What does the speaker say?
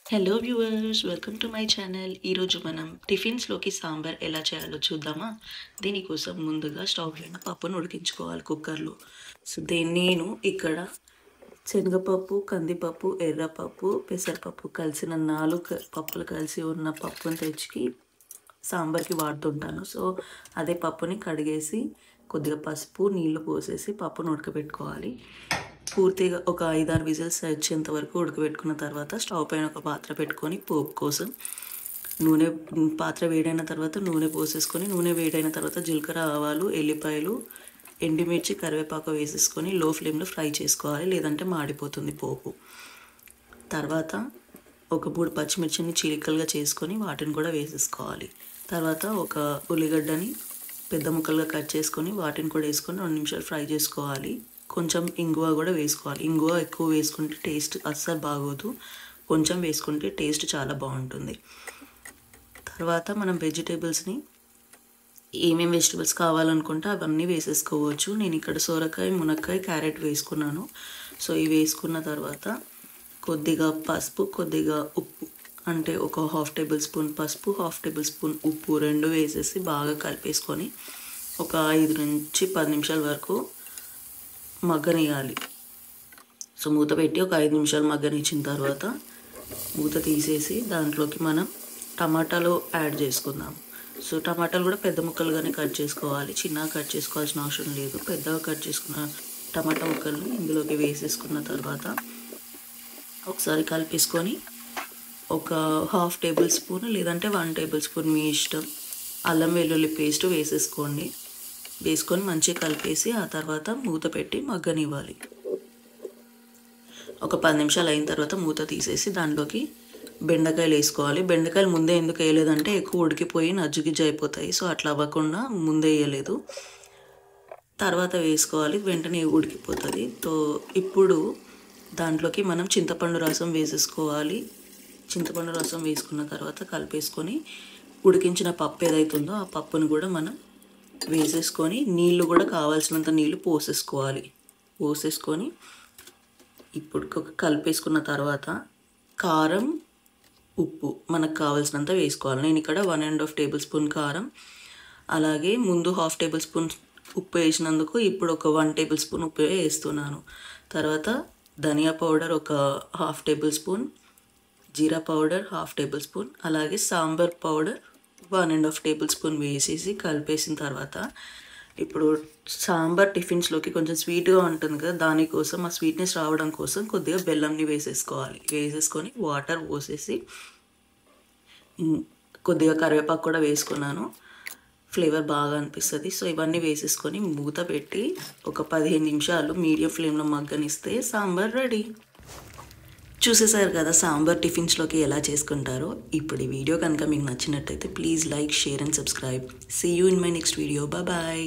Hello viewers, welcome to my channel. ఈరోజు మనం టిఫిన్స్లోకి సాంబార్ ఎలా చేయాలో చూద్దామా. దీనికోసం ముందుగా స్టవ్ పైన పప్పును ఉడికించుకోవాలి కుక్కర్లో. సో నేను ఇక్కడ శనగపప్పు, కందిపప్పు, ఎర్రపప్పు, పెసరపప్పు కలిసిన 4 పప్పులు కలిసి ఉన్న పప్పును తెచ్చి సాంబార్కి వాడుతుంటాను. సో అదే పప్పుని కడిగేసి కొద్దిగా పసుపు నీళ్లు పోసేసి పప్పును ఉడకబెట్టుకోవాలి. పూర్తిగా ఒక 5-6 విజిల్స్ వచ్చేంత వరకు ఉడకబెట్టుకున్న తర్వాత స్టవ్ పైన ఒక పాత్ర పెట్టుకొని పోపు కోసం పాత్ర వేడైన తర్వాత నూనె పోసేసుకొని, నూనె వేడైన తర్వాత జీలకర్ర, ఆవాలు, ఎల్లిపాయలు, ఎండుమిర్చి, కరివేపాకు వేసేసుకొని లో ఫ్లేమ్లో ఫ్రై చేసుకోవాలి, లేదంటే మాడిపోతుంది పోపు. తర్వాత ఒక 3 పచ్చిమిర్చిని చీలికలుగా చేసుకొని వాటిని కూడా వేసేసుకోవాలి. తర్వాత ఒక ఉల్లిగడ్డని పెద్ద ముక్కలుగా కట్ చేసుకొని వాటిని కూడా వేసుకొని 2 నిమిషాలు ఫ్రై చేసుకోవాలి. కొంచెం ఇంగువ కూడా వేసుకోవాలి. ఇంగువ ఎక్కువ వేసుకుంటే టేస్ట్ అస్సలు బాగోదు, కొంచెం వేసుకుంటే టేస్ట్ చాలా బాగుంటుంది. తర్వాత మనం వెజిటేబుల్స్ని ఏమేమి వెజిటేబుల్స్ కావాలనుకుంటే అవన్నీ వేసేసుకోవచ్చు. నేను ఇక్కడ సొరకాయ, మునక్కాయ, క్యారెట్ వేసుకున్నాను. సో ఇవి వేసుకున్న తర్వాత కొద్దిగా పసుపు, కొద్దిగా ఉప్పు, అంటే ఒక 1/2 టేబుల్ స్పూన్ పసుపు, 1/2 టేబుల్ స్పూన్ ఉప్పు రెండు వేసేసి బాగా కలిపేసుకొని ఒక 5 నుంచి 10 నిమిషాల వరకు మగ్గనియాలి. సో మూత పెట్టి ఒక 5 నిమిషాలు మగ్గనిచ్చిన తర్వాత మూత తీసేసి దాంట్లోకి మనం టమాటాలు యాడ్ చేసుకుందాం. సో టమాటాలు కూడా పెద్ద ముక్కలుగానే కట్ చేసుకోవాలి, చిన్నగా కట్ చేసుకోవాల్సిన అవసరం లేదు. పెద్దగా కట్ చేసుకున్న టమాటా ముక్కల్ని ఇందులోకి వేసేసుకున్న తర్వాత ఒకసారి కలిపేసుకొని ఒక 1/2 టేబుల్ స్పూన్ లేదంటే 1 టేబుల్ స్పూన్ మీ ఇష్టం అల్లం వెల్లుల్లి పేస్ట్ వేసేసుకోండి. వేసుకొని మంచిగా కలిపేసి ఆ తర్వాత మూత పెట్టి మగ్గనివ్వాలి. ఒక 10 నిమిషాలు అయిన తర్వాత మూత తీసేసి దాంట్లోకి బెండకాయలు వేసుకోవాలి. బెండకాయలు ముందే ఎందుకు వేయలేదంటే ఎక్కువ ఉడికిపోయి నజ్జుగిజ్జు అయిపోతాయి. సో అట్లా అవ్వకుండా ముందే వేయలేదు, తర్వాత వేసుకోవాలి, వెంటనే ఉడికిపోతుంది. ఇప్పుడు దాంట్లోకి మనం చింతపండు రసం వేసేసుకోవాలి. చింతపండు రసం వేసుకున్న తర్వాత కలిపేసుకొని ఉడికించిన పప్పు ఏదైతుందో ఆ పప్పును కూడా మనం వేసేసుకొని నీళ్ళు కూడా కావాల్సినంత నీళ్ళు పోసేసుకొని ఇప్పుడు కలిపేసుకున్న తర్వాత కారం, ఉప్పు మనకు కావాల్సినంత వేసుకోవాలి. నేను ఇక్కడ 1.5 టేబుల్ స్పూన్ కారం, అలాగే ముందు 1/2 టేబుల్ స్పూన్ ఉప్పు వేసినందుకు ఇప్పుడు ఒక 1 టేబుల్ స్పూన్ ఉప్పు వేస్తున్నాను. తర్వాత ధనియా పౌడర్ ఒక 1/2 టేబుల్ స్పూన్, జీరా పౌడర్ 1/2 టేబుల్ స్పూన్, అలాగే సాంబార్ పౌడర్ 1.5 టేబుల్ స్పూన్ వేసేసి కలిపేసిన తర్వాత ఇప్పుడు సాంబార్ టిఫిన్స్లోకి కొంచెం స్వీట్గా ఉంటుంది కదా, దానికోసం ఆ స్వీట్నెస్ రావడం కోసం కొద్దిగా బెల్లంని వేసేసుకోవాలి. వేసేసుకొని వాటర్ పోసేసి కొద్దిగా కరివేపాకు కూడా వేసుకున్నాను, ఫ్లేవర్ బాగా అనిపిస్తుంది. సో ఇవన్నీ వేసేసుకొని మూత పెట్టి ఒక 15 నిమిషాలు మీడియం ఫ్లేమ్లో మగ్గనిస్తే సాంబార్ రెడీ. చూసేసారు కదా సాంబార్ టిఫిన్స్లోకి ఎలా చేసుకుంటారో. ఇప్పుడు ఈ వీడియో కనుక మీకు నచ్చినట్టయితే please like, share and subscribe. See you in my next video. Bye.